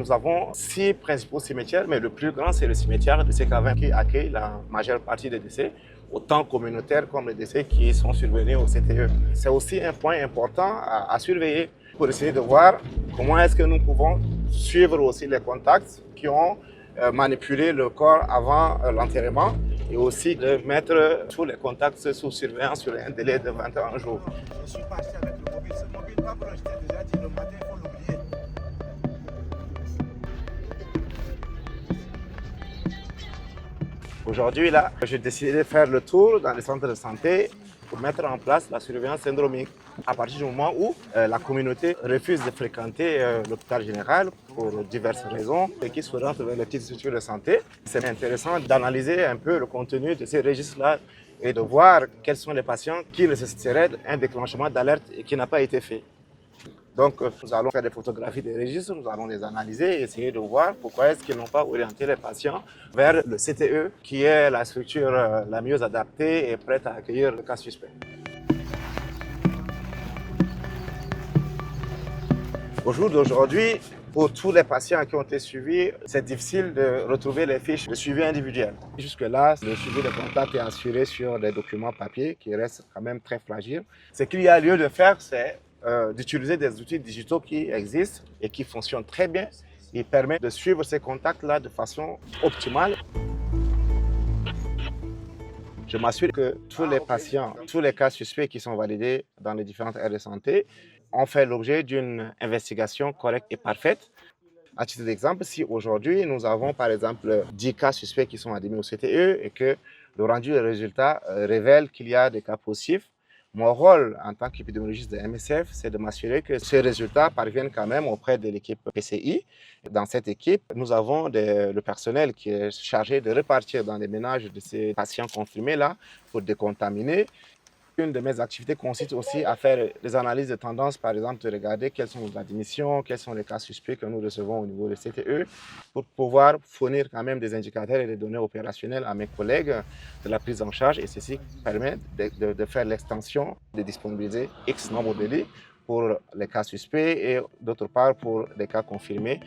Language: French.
nous avons 6 principaux cimetières, mais le plus grand, c'est le cimetière de CK20 qui accueille la majeure partie des décès, autant communautaires comme les décès qui sont survenus au CTE. C'est aussi un point important à surveiller pour essayer de voir comment est-ce que nous pouvons suivre aussi les contacts qui ont manipulé le corps avant l'enterrement et aussi de mettre tous les contacts sous surveillance sur un délai de 21 jours. Je suis parti avec le mobile. Ce mobile-là, je t'ai déjà dit, le matin, il faut l'oublier. Aujourd'hui, là, j'ai décidé de faire le tour dans les centres de santé pour mettre en place la surveillance syndromique. À partir du moment où la communauté refuse de fréquenter l'hôpital général pour diverses raisons et qui se rentrent vers les petites structures de santé, c'est intéressant d'analyser un peu le contenu de ces registres-là et de voir quels sont les patients qui nécessiteraient un déclenchement d'alerte et qui n'a pas été fait. Donc, nous allons faire des photographies des registres, nous allons les analyser et essayer de voir pourquoi est-ce qu'ils n'ont pas orienté les patients vers le CTE, qui est la structure la mieux adaptée et prête à accueillir le cas suspect. Au jour d'aujourd'hui, pour tous les patients qui ont été suivis, c'est difficile de retrouver les fiches de suivi individuel. Jusque-là, le suivi de contact est assuré sur des documents papier qui restent quand même très fragiles. Ce qu'il y a lieu de faire, c'est d'utiliser des outils digitaux qui existent et qui fonctionnent très bien. Ils permettent de suivre ces contacts-là de façon optimale. Je m'assure que tous les patients, tous les cas suspects qui sont validés dans les différentes aires de santé ont fait l'objet d'une investigation correcte et parfaite. À titre d'exemple, si aujourd'hui nous avons par exemple 10 cas suspects qui sont admis au CTE et que le rendu des résultats révèle qu'il y a des cas positifs, mon rôle en tant qu'épidémiologiste de MSF, c'est de m'assurer que ces résultats parviennent quand même auprès de l'équipe PCI. Dans cette équipe, nous avons le personnel qui est chargé de repartir dans les ménages de ces patients confirmés-là pour décontaminer. Une de mes activités consiste aussi à faire des analyses de tendance, par exemple, de regarder quelles sont nos admissions, quels sont les cas suspects que nous recevons au niveau du CTE, pour pouvoir fournir quand même des indicateurs et des données opérationnelles à mes collègues de la prise en charge. Et ceci permet de faire l'extension, de disponibiliser X nombre de lits pour les cas suspects et d'autre part pour les cas confirmés.